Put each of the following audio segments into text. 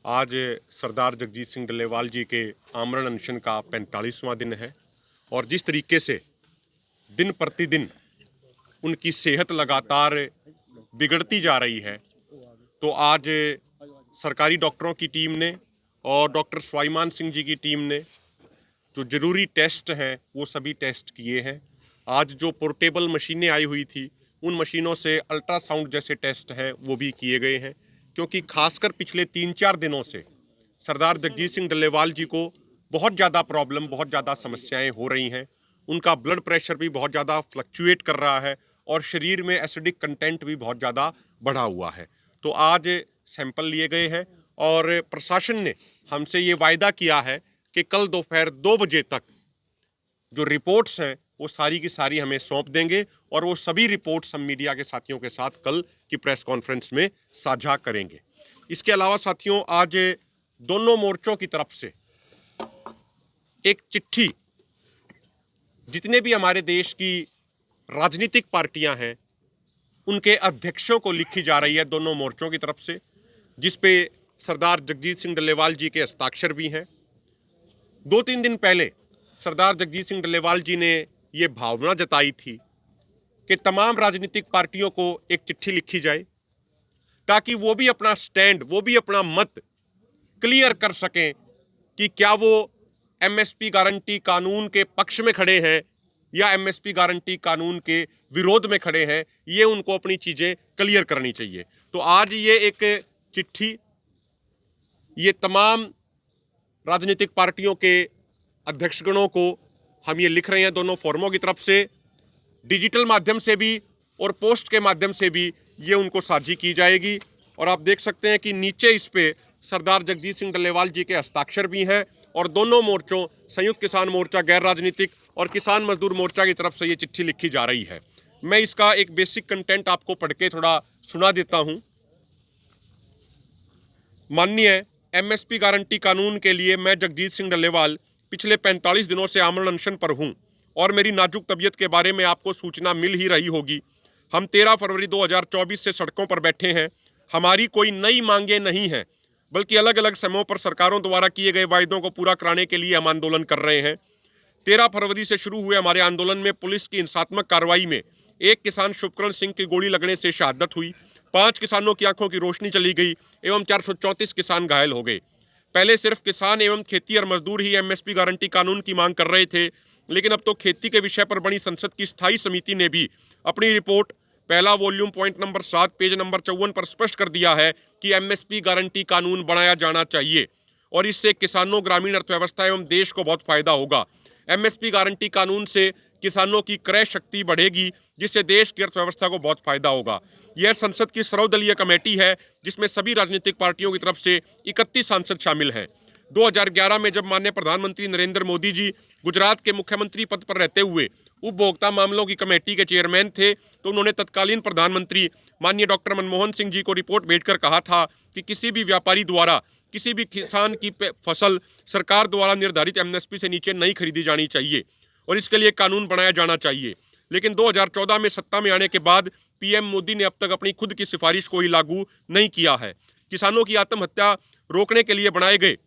आज सरदार जगजीत सिंह डल्लेवाल जी के आमरण अनशन का 45वां दिन है और जिस तरीके से दिन प्रतिदिन उनकी सेहत लगातार बिगड़ती जा रही है, तो आज सरकारी डॉक्टरों की टीम ने और डॉक्टर स्वाभिमान सिंह जी की टीम ने जो ज़रूरी टेस्ट हैं वो सभी टेस्ट किए हैं। आज जो पोर्टेबल मशीनें आई हुई थी, उन मशीनों से अल्ट्रासाउंड जैसे टेस्ट हैं वो भी किए गए हैं, क्योंकि खासकर पिछले 3-4 दिनों से सरदार जगजीत सिंह डल्लेवाल जी को बहुत ज़्यादा प्रॉब्लम, बहुत ज़्यादा समस्याएं हो रही हैं। उनका ब्लड प्रेशर भी बहुत ज़्यादा फ्लक्चुएट कर रहा है और शरीर में एसिडिक कंटेंट भी बहुत ज़्यादा बढ़ा हुआ है। तो आज सैंपल लिए गए हैं और प्रशासन ने हमसे ये वायदा किया है कि कल दोपहर 2 बजे तक जो रिपोर्ट्स हैं वो सारी की सारी हमें सौंप देंगे और वो सभी रिपोर्ट्स हम मीडिया के साथियों के साथ कल की प्रेस कॉन्फ्रेंस में साझा करेंगे। इसके अलावा साथियों, आज दोनों मोर्चों की तरफ से एक चिट्ठी जितने भी हमारे देश की राजनीतिक पार्टियां हैं उनके अध्यक्षों को लिखी जा रही है, दोनों मोर्चों की तरफ से, जिस पे सरदार जगजीत सिंह डल्लेवाल जी के हस्ताक्षर भी हैं। 2-3 दिन पहले सरदार जगजीत सिंह डल्लेवाल जी ने ये भावना जताई थी कि तमाम राजनीतिक पार्टियों को एक चिट्ठी लिखी जाए ताकि वो भी अपना स्टैंड, वो भी अपना मत क्लियर कर सकें कि क्या वो एमएसपी गारंटी कानून के पक्ष में खड़े हैं या एमएसपी गारंटी कानून के विरोध में खड़े हैं। ये उनको अपनी चीज़ें क्लियर करनी चाहिए। तो आज ये एक चिट्ठी ये तमाम राजनीतिक पार्टियों के अध्यक्षगणों को हम ये लिख रहे हैं, दोनों फोरमों की तरफ से, डिजिटल माध्यम से भी और पोस्ट के माध्यम से भी ये उनको साझी की जाएगी। और आप देख सकते हैं कि नीचे इस पे सरदार जगजीत सिंह डल्लेवाल जी के हस्ताक्षर भी हैं और दोनों मोर्चों, संयुक्त किसान मोर्चा, गैर राजनीतिक और किसान मजदूर मोर्चा की तरफ से ये चिट्ठी लिखी जा रही है। मैं इसका एक बेसिक कंटेंट आपको पढ़ के थोड़ा सुना देता हूं। माननीय एमएसपी गारंटी कानून के लिए मैं जगजीत सिंह डल्लेवाल पिछले 45 दिनों से आमरण अनशन पर हूं और मेरी नाजुक तबीयत के बारे में आपको सूचना मिल ही रही होगी। हम 13 फरवरी 2024 से सड़कों पर बैठे हैं। हमारी कोई नई मांगें नहीं हैं, बल्कि अलग अलग समयों पर सरकारों द्वारा किए गए वायदों को पूरा कराने के लिए हम आंदोलन कर रहे हैं। 13 फरवरी से शुरू हुए हमारे आंदोलन में पुलिस की हिंसात्मक कार्रवाई में एक किसान शुभकरण सिंह की गोली लगने से शहादत हुई, 5 किसानों की आंखों की रोशनी चली गई एवं 434 किसान घायल हो गए। पहले सिर्फ किसान एवं खेती और मजदूर ही एमएसपी गारंटी कानून की मांग कर रहे थे, लेकिन अब तो खेती के विषय पर बनी संसद की स्थायी समिति ने भी अपनी रिपोर्ट पहला volume point number 7 page number 54 पर स्पष्ट कर दिया है कि एमएसपी गारंटी कानून बनाया जाना चाहिए और इससे किसानों, ग्रामीण अर्थव्यवस्था एवं देश को बहुत फायदा होगा। एमएसपी गारंटी कानून से किसानों की क्रय शक्ति बढ़ेगी, जिससे देश की अर्थव्यवस्था को बहुत फायदा होगा। यह संसद की सर्वदलीय कमेटी है जिसमें सभी राजनीतिक पार्टियों की तरफ से 31 सांसद शामिल हैं। 2011 में जब माननीय प्रधानमंत्री नरेंद्र मोदी जी गुजरात के मुख्यमंत्री पद पर रहते हुए उपभोक्ता मामलों की कमेटी के चेयरमैन थे, तो उन्होंने तत्कालीन प्रधानमंत्री माननीय डॉक्टर मनमोहन सिंह जी को रिपोर्ट भेजकर कहा था कि किसी भी व्यापारी द्वारा किसी भी किसान की फसल सरकार द्वारा निर्धारित एमएसपी से नीचे नहीं खरीदी जानी चाहिए और इसके लिए कानून बनाया जाना चाहिए। लेकिन 2014 में सत्ता में आने के बाद पीएम मोदी ने अब तक अपनी खुद की सिफारिश को ही लागू नहीं किया है। किसानों की आत्महत्या रोकने के लिए बनाए गए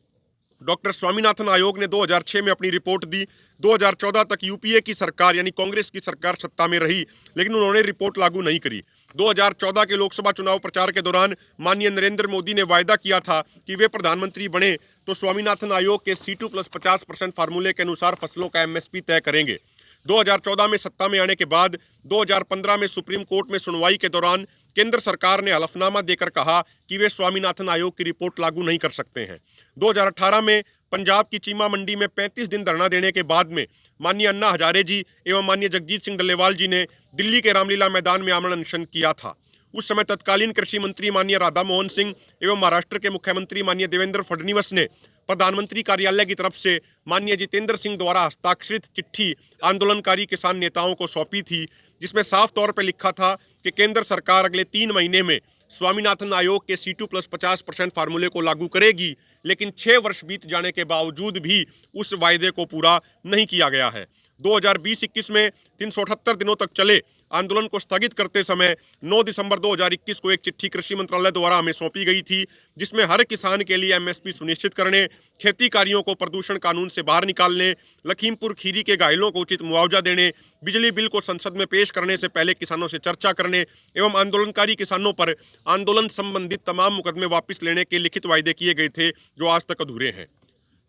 डॉक्टर स्वामीनाथन आयोग ने 2006 में अपनी रिपोर्ट दी। 2014 तक यूपीए की सरकार यानी कांग्रेस की सरकार सत्ता में रही, लेकिन उन्होंने रिपोर्ट लागू नहीं करी। 2014 के लोकसभा चुनाव प्रचार के दौरान माननीय नरेंद्र मोदी ने वायदा किया था कि वे प्रधानमंत्री बने तो स्वामीनाथन आयोग के C2+50% फार्मूले के अनुसार फसलों का एमएसपी तय करेंगे। 2014 में सत्ता में आने के बाद 2015 में सुप्रीम कोर्ट में सुनवाई के दौरान केंद्र सरकार ने हलफनामा देकर कहा कि वे स्वामीनाथन आयोग की रिपोर्ट लागू नहीं कर सकते हैं। 2018 में पंजाब की चीमा मंडी में 35 दिन धरना देने के बाद में माननीय अन्ना हजारे जी एवं माननीय जगजीत सिंह डल्लेवाल जी ने दिल्ली के रामलीला मैदान में आमरण अनशन किया था। उस समय तत्कालीन कृषि मंत्री माननीय राधा मोहन सिंह एवं महाराष्ट्र के मुख्यमंत्री माननीय देवेंद्र फडणवीस ने प्रधानमंत्री कार्यालय की तरफ से माननीय जितेंद्र सिंह द्वारा हस्ताक्षरित चिट्ठी आंदोलनकारी किसान नेताओं को सौंपी थी, जिसमें साफ तौर पर लिखा था कि केंद्र सरकार अगले 3 महीने में स्वामीनाथन आयोग के C2+50% फार्मूले को लागू करेगी, लेकिन 6 वर्ष बीत जाने के बावजूद भी उस वायदे को पूरा नहीं किया गया है। 2020-21 में 378 दिनों तक चले आंदोलन को स्थगित करते समय 9 दिसंबर 2021 को एक चिट्ठी कृषि मंत्रालय द्वारा हमें सौंपी गई थी, जिसमें हर किसान के लिए एमएसपी सुनिश्चित करने, खेती कार्यों को प्रदूषण कानून से बाहर निकालने, लखीमपुर खीरी के घायलों को उचित मुआवजा देने, बिजली बिल को संसद में पेश करने से पहले किसानों से चर्चा करने एवं आंदोलनकारी किसानों पर आंदोलन संबंधित तमाम मुकदमे वापस लेने के लिखित वायदे किए गए थे, जो आज तक अधूरे हैं।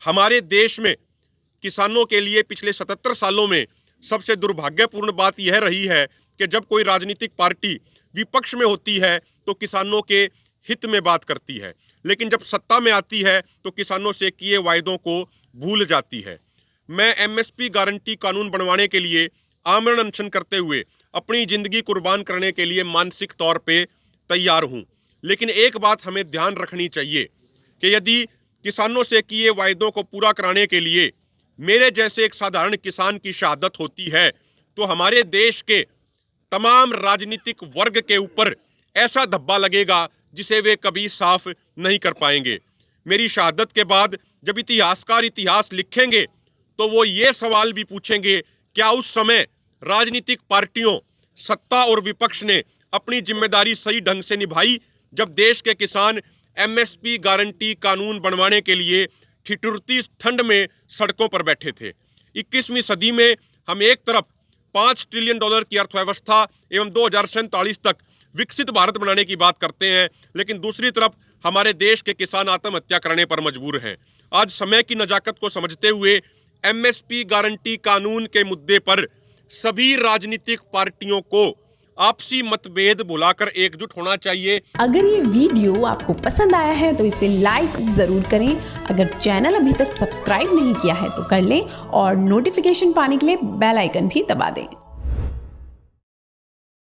हमारे देश में किसानों के लिए पिछले 77 सालों में सबसे दुर्भाग्यपूर्ण बात यह रही है कि जब कोई राजनीतिक पार्टी विपक्ष में होती है तो किसानों के हित में बात करती है, लेकिन जब सत्ता में आती है तो किसानों से किए वायदों को भूल जाती है। मैं एमएसपी गारंटी कानून बनवाने के लिए आमरण अनशन करते हुए अपनी जिंदगी कुर्बान करने के लिए मानसिक तौर पे तैयार हूं, लेकिन एक बात हमें ध्यान रखनी चाहिए कि यदि किसानों से किए वायदों को पूरा कराने के लिए मेरे जैसे एक साधारण किसान की शहादत होती है तो हमारे देश के तमाम राजनीतिक वर्ग के ऊपर ऐसा धब्बा लगेगा जिसे वे कभी साफ नहीं कर पाएंगे। मेरी शहादत के बाद जब इतिहासकार इतिहास लिखेंगे तो वो ये सवाल भी पूछेंगे, क्या उस समय राजनीतिक पार्टियों, सत्ता और विपक्ष ने अपनी जिम्मेदारी सही ढंग से निभाई जब देश के किसान एमएसपी गारंटी कानून बनवाने के लिए ठिठुरती ठंड में सड़कों पर बैठे थे। 21वीं सदी में हम एक तरफ $5 ट्रिलियन की अर्थव्यवस्था एवं 2047 तक विकसित भारत बनाने की बात करते हैं, लेकिन दूसरी तरफ हमारे देश के किसान आत्महत्या करने पर मजबूर हैं। आज समय की नजाकत को समझते हुए एमएसपी गारंटी कानून के मुद्दे पर सभी राजनीतिक पार्टियों को आपसी मतभेद भुलाकर एकजुट होना चाहिए। अगर ये वीडियो आपको पसंद आया है तो इसे लाइक जरूर करें। अगर चैनल अभी तक सब्सक्राइब नहीं किया है तो कर लें और नोटिफिकेशन पाने के लिए बेल आइकन भी दबा दें।